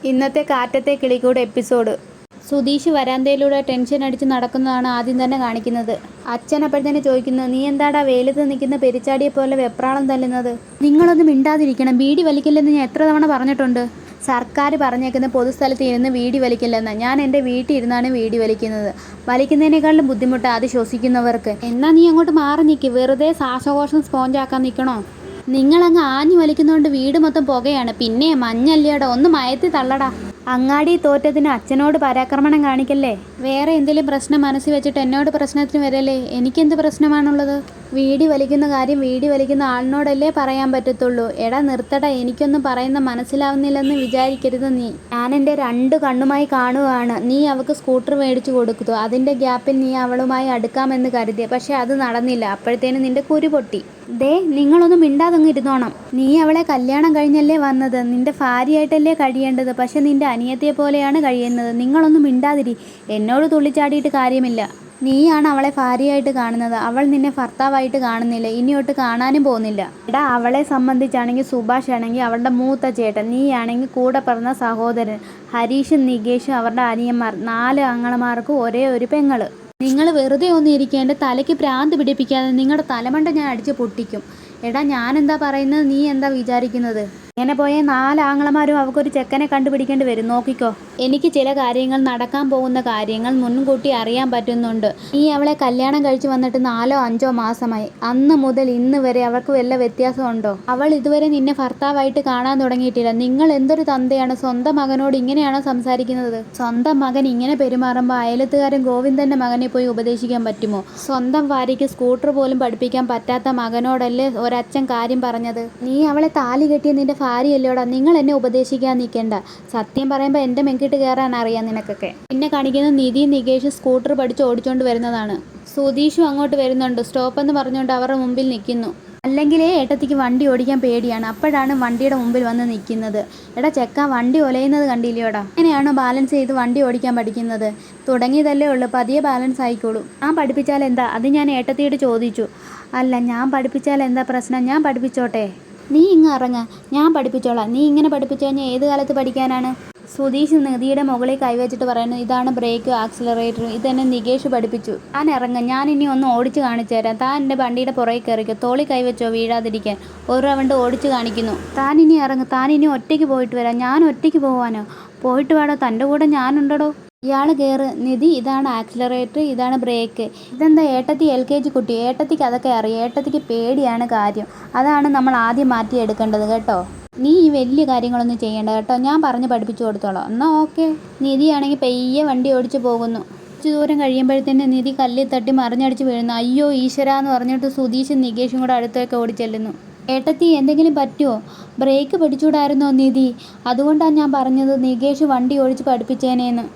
ഇന്നത്തെ കാറ്റത്തെ കിളിക്കൂട് episode. Sudheesh വരാന്തയിലൂടെ tension അടിച്ച് നടക്കുന്നതാണ് ആദ്യം തന്നെ കാണിക്കുന്നത്. അച്ഛൻ അപ്പോഴത്തന്നെ ചോദിക്കുന്നു, നീ എന്താടാ വെയിലത്ത് നിൽക്കുന്ന പെരിച്ചാടിയെ പോലെ വെപ്രാളം തല്ലുന്നത്? നിങ്ങളൊന്നും മിണ്ടാതിരിക്കണം, ബീഡി വലിക്കില്ലെന്ന് ഞാൻ എത്ര തവണ പറഞ്ഞിട്ടുണ്ട്. സർക്കാർ പറഞ്ഞേക്കുന്ന പൊതുസ്ഥലത്ത് ഇരുന്ന് വീടി വലിക്കില്ലെന്ന്. ഞാൻ എൻ്റെ വീട്ടിൽ ഇരുന്നാണ് വീടി വലിക്കുന്നത്. വലിക്കുന്നതിനേക്കാളും ബുദ്ധിമുട്ടാണ് അത് ശ്വസിക്കുന്നവർക്ക്. എന്നാൽ നീ അങ്ങോട്ട് മാറി നിൽക്ക്, വെറുതെ ശ്വാസകോശം സ്പോഞ്ചാക്കാൻ നിൽക്കണോ? നിങ്ങളങ്ങ് ആഞ്ഞു വലിക്കുന്നതുകൊണ്ട് വീട് മൊത്തം പുകയാണ്. പിന്നെ മഞ്ഞല്ലേടാ, ഒന്ന് മയത്തി തള്ളടാ. അങ്ങാടി തോറ്റതിന് അച്ഛനോട് പരാക്രമണം കാണിക്കല്ലേ. വേറെ എന്തെങ്കിലും പ്രശ്നം മനസ്സിൽ വെച്ചിട്ട് എന്നോട് പ്രശ്നത്തിന് വരല്ലേ. എനിക്കെന്ത് പ്രശ്നമാണുള്ളത്? വീടി വലിക്കുന്ന കാര്യം വീടി വലിക്കുന്ന ആളിനോടല്ലേ പറയാൻ പറ്റത്തുള്ളൂ. എടാ നിർത്തടാ, എനിക്കൊന്നും പറയുന്ന മനസ്സിലാവുന്നില്ലെന്ന് വിചാരിക്കരുത് നീ. ഞാൻ എൻ്റെ 2 കണ്ണുമായി കാണുകയാണ്. നീ അവൾക്ക് സ്കൂട്ടർ മേടിച്ചു കൊടുത്തു. അതിൻ്റെ ഗ്യാപ്പിൽ നീ അവളുമായി അടുക്കാമെന്ന് കരുതി. പക്ഷെ അത് നടന്നില്ല. അപ്പോഴത്തേനും നിന്റെ കുരു പൊട്ടി. ദേ, നിങ്ങളൊന്നും മിണ്ടാതങ്ങ് ഇരുന്നോണം. നീ അവളെ കല്യാണം കഴിഞ്ഞല്ലേ വന്നത്. നിന്റെ ഭാര്യയായിട്ടല്ലേ കഴിയേണ്ടത്. പക്ഷെ നിന്റെ അനിയത്തിയെ പോലെയാണ് കഴിയുന്നത്. നിങ്ങളൊന്നും മിണ്ടാതിരി. എന്നോട് തുള്ളിച്ചാടിയിട്ട് കാര്യമില്ല. നീയാണ് അവളെ ഭാര്യയായിട്ട് കാണുന്നത്. അവൾ നിന്നെ ഭർത്താവായിട്ട് കാണുന്നില്ല. ഇനിയൊട്ട് കാണാനും പോകുന്നില്ല. എടാ, അവളെ സംബന്ധിച്ചാണെങ്കിൽ സുഭാഷ് ആണെങ്കിൽ അവളുടെ മൂത്ത ചേട്ടൻ, നീയാണെങ്കിൽ കൂടെ പിറന്ന സഹോദരൻ. ഹരീഷും നികേഷും അവരുടെ അനിയന്മാർ, 4 ആങ്ങളമാർക്കും ഒരേ ഒരു പെങ്ങള്. നിങ്ങൾ വെറുതെ ഒന്നും ഇരിക്കുക. എൻ്റെ തലയ്ക്ക് ഭ്രാന്ത് പിടിപ്പിക്കാതെ. നിങ്ങളുടെ തലമണ്ട ഞാൻ അടിച്ച് പൊട്ടിക്കും. എടാ, ഞാനെന്താ പറയുന്നത്, നീ എന്താ വിചാരിക്കുന്നത്? ഇങ്ങനെ പോയ 4 ആങ്ങളമാരും അവൾക്കൊരു ചെക്കനെ കണ്ടുപിടിക്കേണ്ടി വരും. നോക്കിക്കോ. എനിക്ക് ചില കാര്യങ്ങൾ, നടക്കാൻ പോകുന്ന കാര്യങ്ങൾ മുൻകൂട്ടി അറിയാൻ പറ്റുന്നുണ്ട്. നീ അവളെ കല്യാണം കഴിച്ച് വന്നിട്ട് 4ഓ 5ഓ മാസമായി. അന്ന് മുതൽ ഇന്ന് വരെ അവൾക്ക് വല്ല വ്യത്യാസമുണ്ടോ? അവൾ ഇതുവരെ നിന്നെ ഭർത്താവായിട്ട് കാണാൻ തുടങ്ങിയിട്ടില്ല. നിങ്ങൾ എന്തൊരു തന്തയാണ്? സ്വന്തം മകനോട് ഇങ്ങനെയാണോ സംസാരിക്കുന്നത്? സ്വന്തം മകൻ ഇങ്ങനെ പെരുമാറുമ്പോൾ അയലത്തുകാരൻ ഗോവിന്ദൻ്റെ മകനെ പോയി ഉപദേശിക്കാൻ പറ്റുമോ? സ്വന്തം ഭാര്യയ്ക്ക് സ്കൂട്ടർ പോലും പഠിപ്പിക്കാൻ പറ്റാത്ത മകനോടല്ലേ ഒരച്ഛൻ കാര്യം പറഞ്ഞത്? നീ അവളെ താലി കെട്ടിയ നിന്റെ ഭാര്യയല്ലോടാ. നിങ്ങൾ എന്നെ ഉപദേശിക്കാൻ നിൽക്കേണ്ട. സത്യം പറയുമ്പോൾ എൻ്റെ മെങ്കിട്ട് കയറാൻ അറിയാം നിനക്കൊക്കെ. പിന്നെ കാണിക്കുന്നത് നിധി നികേഷ് സ്കൂട്ടർ പഠിച്ച് ഓടിച്ചുകൊണ്ട് വരുന്നതാണ്. സുധീഷും അങ്ങോട്ട് വരുന്നുണ്ട്. സ്റ്റോപ്പെന്ന് പറഞ്ഞുകൊണ്ട് അവരുടെ മുമ്പിൽ നിൽക്കുന്നു. അല്ലെങ്കിലേ ഏട്ടത്തിക്ക് വണ്ടി ഓടിക്കാൻ പേടിയാണ്. അപ്പോഴാണ് വണ്ടിയുടെ മുമ്പിൽ വന്ന് നിൽക്കുന്നത്. എടാ ചെക്ക, വണ്ടി ഒലയുന്നത് കണ്ടില്ലയോടാ? എങ്ങനെയാണോ ബാലൻസ് ചെയ്ത് വണ്ടി ഓടിക്കാൻ പഠിക്കുന്നത്? തുടങ്ങിയതല്ലേ ഉള്ളൂ, പതിയെ ബാലൻസ് ആയിക്കോളൂ. ഞാൻ പഠിപ്പിച്ചാൽ എന്താ? അത് ഞാൻ ഏട്ടത്തിയോട് ചോദിച്ചു. അല്ല, ഞാൻ പഠിപ്പിച്ചാൽ എന്താ പ്രശ്നം? ഞാൻ പഠിപ്പിച്ചോട്ടെ. നീ ഇങ്ങ് ഇറങ്ങ, ഞാൻ പഠിപ്പിച്ചോളാം. നീ ഇങ്ങനെ പഠിപ്പിച്ചു കഴിഞ്ഞാൽ ഏത് കാലത്ത് പഠിക്കാനാണ്? സുധീഷ് നിധിയുടെ മുകളിൽ കൈവച്ചിട്ട് പറയുന്നു, ഇതാണ് ബ്രേക്കും ആക്സിലറേറ്ററും. ഇതെന്നെ നികേഷ് പഠിപ്പിച്ചു. താൻ ഇറങ്ങ, ഞാൻ ഇനി ഒന്ന് ഓടിച്ച് കാണിച്ചു തരാം. താൻ എൻ്റെ വണ്ടിയുടെ പുറകെ കയറിക്കോ. തോളി കൈവച്ചോ വീഴാതിരിക്കാൻ. ഒരു റൗണ്ട് ഓടിച്ച് കാണിക്കുന്നു. താൻ ഇനി ഇറങ്ങും. താൻ ഇനി ഒറ്റയ്ക്ക് പോയിട്ട് വരാം. ഞാൻ ഒറ്റയ്ക്ക് പോവാനോ? പോയിട്ട് വേടോ, തൻ്റെ കൂടെ ഞാനുണ്ടോ. ഇയാൾ കയറ്. നിധി, ഇതാണ് ആക്സിലറേറ്റർ, ഇതാണ് ബ്രേക്ക്. ഇതെന്താ ഏട്ടത്തി LKG കുട്ടി? ഏട്ടത്തിക്ക് അതൊക്കെ അറിയാം. ഏട്ടത്തിക്ക് പേടിയാണ് കാര്യം. അതാണ് നമ്മൾ ആദ്യം മാറ്റിയെടുക്കേണ്ടത് കേട്ടോ. നീ ഈ വലിയ കാര്യങ്ങളൊന്നും ചെയ്യേണ്ട കേട്ടോ. ഞാൻ പറഞ്ഞ് പഠിപ്പിച്ചു കൊടുത്തോളാം. എന്നാൽ ഓക്കെ. നിധിയാണെങ്കിൽ പെയ്യെ വണ്ടി ഓടിച്ച് പോകുന്നു. കുറച്ച് ദൂരം കഴിയുമ്പോഴത്തേന് നിധി കല്ലിൽ തട്ടി മറിഞ്ഞടിച്ച് വീഴുന്നു. അയ്യോ ഈശ്വര എന്ന് പറഞ്ഞിട്ട് സുധീഷും നികേഷും കൂടെ അടുത്തൊക്കെ ഓടിച്ചെല്ലുന്നു. ഏട്ടത്തി, എന്തെങ്കിലും പറ്റുമോ? ബ്രേക്ക് പിടിച്ചുകൂടായിരുന്നോ നിധി? അതുകൊണ്ടാണ് ഞാൻ പറഞ്ഞത് നികേഷ് വണ്ടി ഓടിച്ച് പഠിപ്പിച്ചേനേന്ന്.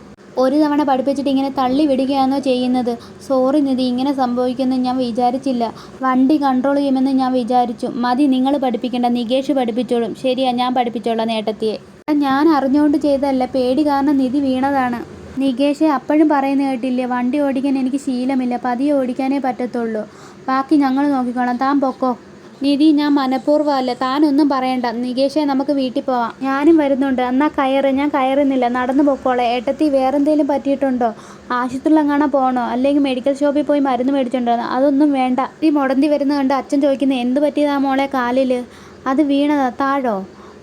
ഒരു തവണ പഠിപ്പിച്ചിട്ട് ഇങ്ങനെ തള്ളി വിടുകയാണോ ചെയ്യുന്നത്? സോറി നിധി, ഇങ്ങനെ സംഭവിക്കുമെന്ന് ഞാൻ വിചാരിച്ചില്ല. വണ്ടി കൺട്രോൾ ചെയ്യുമെന്ന് ഞാൻ വിചാരിച്ചു. മതി, നിങ്ങൾ പഠിപ്പിക്കേണ്ട, നികേഷ് പഠിപ്പിച്ചോളും. ശരിയാ, ഞാൻ പഠിപ്പിച്ചോളാം ഏട്ടത്തിയെ. ഞാൻ അറിഞ്ഞുകൊണ്ട് ചെയ്തതല്ല, പേടി കാരണം നിധി വീണതാണ്. നികേഷെ, അപ്പോഴും പറയുന്ന കേട്ടില്ലേ, വണ്ടി ഓടിക്കാൻ എനിക്ക് ശീലമില്ല, പതിയെ ഓടിക്കാനേ പറ്റത്തുള്ളൂ. ബാക്കി ഞങ്ങൾ നോക്കിക്കോളാം, താൻ പൊക്കോ. നിധി, ഞാൻ മനഃപൂർവ്വമല്ല, താനൊന്നും പറയണ്ട. നികേഷെ, നമുക്ക് വീട്ടിൽ പോവാം. ഞാനും വരുന്നുണ്ട്. എന്നാൽ കയറ്. ഞാൻ കയറുന്നില്ല, നടന്നു പൊക്കോളാം. ഏട്ടത്തി, വേറെന്തെങ്കിലും പറ്റിയിട്ടുണ്ടോ? ആശുപത്രിയിലെങ്ങാണോ പോകണോ? അല്ലെങ്കിൽ മെഡിക്കൽ ഷോപ്പിൽ പോയി മരുന്ന് മേടിച്ചിട്ടുണ്ടോ? അതൊന്നും വേണ്ട. ഈ മുടന്തി വരുന്ന കണ്ട് അച്ഛൻ ചോദിക്കുന്നത്, എന്ത് പറ്റിയതാ മോളെ കാലിൽ? അത് വീണതാ. താഴോ?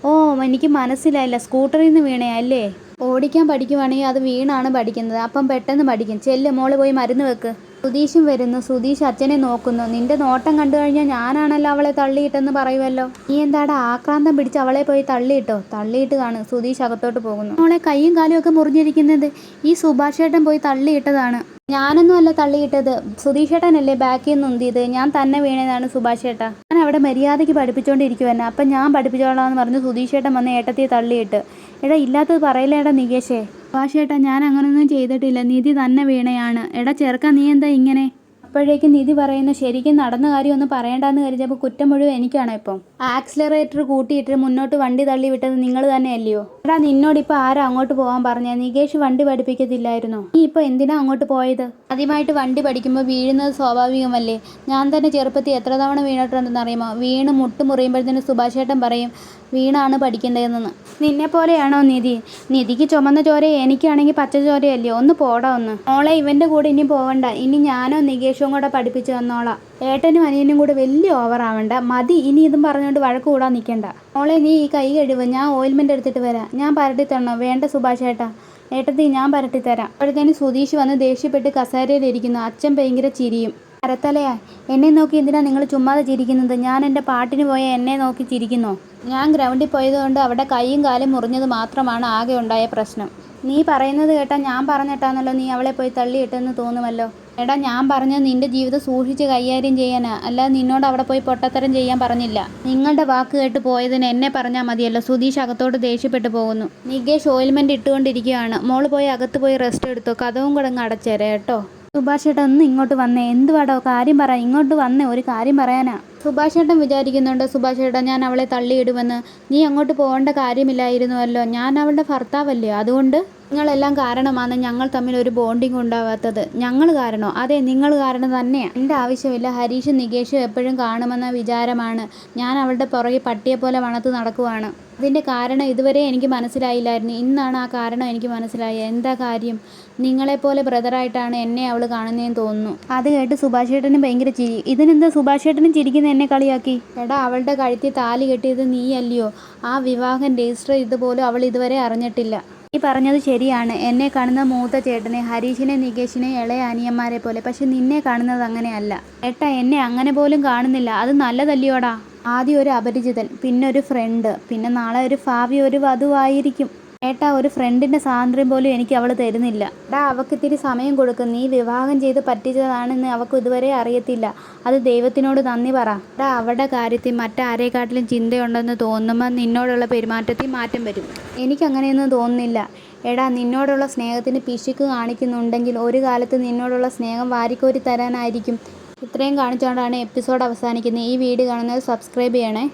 ഓ, എനിക്ക് മനസ്സിലായില്ല. സ്കൂട്ടറിൽ നിന്ന് വീണയാ അല്ലേ? ഓടിക്കാൻ പഠിക്കുവാണെങ്കിൽ അത് വീണാണ് പഠിക്കുന്നത്. അപ്പം പെട്ടെന്ന് പഠിക്കും. ചെല്ല്, മോള് പോയി മരുന്ന് വെക്ക്. സുധീഷും വരുന്നു. സുധീഷ് അച്ഛനെ നോക്കുന്നു. നിന്റെ നോട്ടം കണ്ടു കഴിഞ്ഞാൽ ഞാനാണല്ലോ അവളെ തള്ളിയിട്ടെന്ന് പറയുമല്ലോ. നീ എന്താടാ ആക്രാന്തം പിടിച്ച് അവളെ പോയി തള്ളിയിട്ടോ? തള്ളിയിട്ട് കാണും. സുധീഷ് അകത്തോട്ട് പോകുന്നു. മോളെ കൈയും കാലും ഒക്കെ മുറിഞ്ഞിരിക്കുന്നത് ഈ സുഭാഷ് ചേട്ടൻ പോയി തള്ളിയിട്ടതാണ്. ഞാനൊന്നും അല്ല തള്ളിയിട്ടത്. സുധീഷ് ചേട്ടനല്ലേ ബാക്കിൽ നിന്ന് ഉന്തിയത്. ഞാൻ തന്നെ വീണതാണ് സുഭാഷ് ചേട്ടാ. ഞാൻ അവിടെ മര്യാദയ്ക്ക് പഠിപ്പിച്ചുകൊണ്ടിരിക്കുവന്നെ. അപ്പം ഞാൻ പഠിപ്പിച്ചോളാം എന്ന് പറഞ്ഞ് സുധീഷ് ചേട്ടൻ വന്ന് ഏട്ടത്തിയെ തള്ളിയിട്ട്. എടാ, ഇല്ലാത്തത് പറയില്ലേടാ നികേഷേ. സുഭാഷ് ചേട്ടാ, ഞാൻ അങ്ങനൊന്നും ചെയ്തിട്ടില്ല. നിധി തന്നെ വീണയാണ്. എടാ ചെറുക്ക, നീ എന്താ ഇങ്ങനെ? അപ്പോഴേക്കും നിധി പറയുന്നു, ശരിക്കും നടന്ന കാര്യം ഒന്നും പറയണ്ടെന്ന് കരുതിയപ്പോൾ കുറ്റം മുഴുവൻ എനിക്കാണോ ഇപ്പം? ആക്സിലറേറ്റർ കൂട്ടിയിട്ട് മുന്നോട്ട് വണ്ടി തള്ളി വിട്ടത് നിങ്ങൾ തന്നെയല്ലയോ? എടാ, നിന്നോടിപ്പോൾ ആരാ അങ്ങോട്ട് പോകാൻ പറഞ്ഞേ? നികേഷ് വണ്ടി പഠിപ്പിക്കത്തില്ലായിരുന്നോ? നീ ഇപ്പോൾ എന്തിനാ അങ്ങോട്ട് പോയത്? ആദ്യമായിട്ട് വണ്ടി പഠിക്കുമ്പോൾ വീഴുന്നത് സ്വാഭാവികമല്ലേ? ഞാൻ തന്നെ ചെറുപ്പത്തിൽ എത്ര തവണ വീണിട്ടുണ്ടെന്ന് അറിയുമോ? വീണ് മുട്ട് മുറിയുമ്പോഴത്തേന് സുഭാഷ് ചേട്ടൻ പറയും വീണാണ് പഠിക്കേണ്ടതെന്ന്. നിന്നെപ്പോലെയാണോ നിധി? നിധിക്ക് ചുമന്ന ചോര, എനിക്കാണെങ്കിൽ പച്ച ചോരയല്ലേ? ഒന്ന് പോടാ ഒന്ന്. മോളെ, ഇവൻ്റെ കൂടെ ഇനി പോവണ്ട. ഇനി ഞാനോ നികേഷും കൂടെ പഠിപ്പിച്ച് തന്നോളാം. ഏട്ടനും അനിയനും കൂടെ വലിയ ഓവറാവണ്ട. മതി, ഇനി ഇതും പറഞ്ഞുകൊണ്ട് വഴക്ക് കൂടാൻ നിൽക്കണ്ട. മോളെ, നീ ഈ കൈ കഴിവ്, ഞാൻ ഓയിൽമെൻ്റ് എടുത്തിട്ട് വരാം. ഞാൻ പരട്ടി തരണോ? വേണ്ട സുഭാഷ് ഏട്ടാ. ഏട്ടത്തി, ഞാൻ പരട്ടിത്തരാം. അപ്പോഴത്തേനും സുധീഷ് വന്ന് ദേഷ്യപ്പെട്ട് കസേരയിലിരിക്കുന്നു. അച്ഛൻ ഭയങ്കര ചിരിയും. കരത്തലയാ, എന്നെ നോക്കി എന്തിനാ നിങ്ങൾ ചുമ്മാതെ ചിരിക്കുന്നത്? ഞാൻ എൻ്റെ പാട്ടിന് പോയ എന്നെ നോക്കി ചിരിക്കുന്നോ? ഞാൻ ഗ്രൗണ്ടിൽ പോയതുകൊണ്ട് അവിടെ കൈയും കാലും മുറിഞ്ഞത് മാത്രമാണ് ആകെ ഉണ്ടായ പ്രശ്നം. നീ പറയുന്നത് കേട്ടാൽ ഞാൻ പറഞ്ഞിട്ടാണല്ലോ നീ അവളെ പോയി തള്ളിയിട്ടെന്ന് തോന്നുമല്ലോ. എടാ, ഞാൻ പറഞ്ഞത് നിന്റെ ജീവിതം സൂക്ഷിച്ച് കൈകാര്യം ചെയ്യാനാ, അല്ലാതെ നിന്നോട് അവിടെ പോയി പൊട്ടത്തരം ചെയ്യാൻ പറഞ്ഞില്ല. നിങ്ങളുടെ വാക്ക് കേട്ട് പോയതിന് എന്നെ പറഞ്ഞാൽ മതിയല്ലോ. സുധീഷ് അകത്തോട്ട് ദേഷ്യപ്പെട്ടു പോകുന്നു. നികേഷ് ഓയിൽമെൻ്റ് ഇട്ടുകൊണ്ടിരിക്കുകയാണ്. മോള് പോയി അകത്ത് പോയി റെസ്റ്റ് എടുത്തോ. കതവും കൂടെ അങ്ങ് അടച്ചേരെ കേട്ടോ. സുഭാഷ് ഏട്ടൻ ഒന്ന് ഇങ്ങോട്ട് വന്നേ. എന്തുവാടോ? കാര്യം പറ. ഇങ്ങോട്ട് വന്നേ, ഒരു കാര്യം പറയാനാ. സുഭാഷ് ഏട്ടൻ വിചാരിക്കുന്നുണ്ട് സുഭാഷ് ഏട്ടാ ഞാൻ അവളെ തള്ളിയിടുമെന്ന്? നീ അങ്ങോട്ട് പോകേണ്ട കാര്യമില്ലായിരുന്നുവല്ലോ. ഞാൻ അവളുടെ ഭർത്താവല്ലേ. അതുകൊണ്ട് നിങ്ങളെല്ലാം കാരണമാണ് ഞങ്ങൾ തമ്മിൽ ഒരു ബോണ്ടിങ് ഉണ്ടാവാത്തത്. ഞങ്ങൾ കാരണോ? അതെ, നിങ്ങൾ കാരണം തന്നെയാണ്. എൻ്റെ ആവശ്യമില്ല. ഹരീഷും നികേഷും എപ്പോഴും കാണുമെന്ന വിചാരമാണ്. ഞാൻ അവളുടെ പുറകെ പട്ടിയെപ്പോലെ മണത്ത് നടക്കുവാണ്. അതിൻ്റെ കാരണം ഇതുവരെ എനിക്ക് മനസ്സിലായില്ലായിരുന്നു. ഇന്നാണ് ആ കാരണം എനിക്ക് മനസ്സിലായത്. എന്താ കാര്യം? നിങ്ങളെപ്പോലെ ബ്രദറായിട്ടാണ് എന്നെ അവൾ കാണുന്നതെന്ന് തോന്നുന്നു. അത് കേട്ട് സുഭാഷ് ഏട്ടനും ഭയങ്കര ചിരി. ഇതിനെന്താ സുഭാഷ് ഏട്ടനും ചിരിക്കുന്ന എന്നെ കളിയാക്കി? എടാ, അവളുടെ കഴുത്തിൽ താലി കെട്ടിയത് നീയല്ലയോ? ആ വിവാഹം രജിസ്റ്റർ ചെയ്തുപോലും അവൾ ഇതുവരെ അറിഞ്ഞിട്ടില്ല. നീ പറഞ്ഞത് ശരിയാണ്. എന്നെ കാണുന്ന മൂത്ത ചേട്ടനെ, ഹരീഷിനെ നികേഷിനെ ഇളയ അനിയന്മാരെ പോലെ. പക്ഷെ നിന്നെ കാണുന്നത് അങ്ങനെയല്ല. ഏട്ടാ, എന്നെ അങ്ങനെ പോലും കാണുന്നില്ല. അത് നല്ലതല്ലയോടാ. ആദ്യം ഒരു അപരിചിതൻ, പിന്നെ ഒരു ഫ്രണ്ട്, പിന്നെ നാളെ ഒരു ഭാവി ഒരു വധുവായിരിക്കും. ഏട്ടാ, ഒരു ഫ്രണ്ടിൻ്റെ സ്വാതന്ത്ര്യം പോലും എനിക്ക് അവൾ തരുന്നില്ല. എടാ, അവൾക്ക് ഇത്തിരി സമയം കൊടുക്കും. നീ വിവാഹം ചെയ്ത് പറ്റിച്ചതാണെന്ന് അവൾക്ക് ഇതുവരെ അറിയത്തില്ല. അത് ദൈവത്തിനോട് നന്ദി പറ. എടാ, അവളുടെ കാര്യത്തിൽ മറ്റാരേക്കാട്ടിലും ചിന്തയുണ്ടെന്ന് തോന്നുമ്പോൾ നിന്നോടുള്ള പെരുമാറ്റത്തിൽ മാറ്റം വരും. എനിക്കങ്ങനെയൊന്നും തോന്നുന്നില്ല. എടാ, നിന്നോടുള്ള സ്നേഹത്തിന് പിശുക്ക് കാണിക്കുന്നുണ്ടെങ്കിൽ ഒരു കാലത്ത് നിന്നോടുള്ള സ്നേഹം വാരിക്കോരി തരാനായിരിക്കും. ഇത്രയും കാണിച്ചുകൊണ്ടാണ് എപ്പിസോഡ് അവസാനിക്കുന്നത്. ഈ വീഡിയോ കാണുന്നത് സബ്സ്ക്രൈബ് ചെയ്യണേ.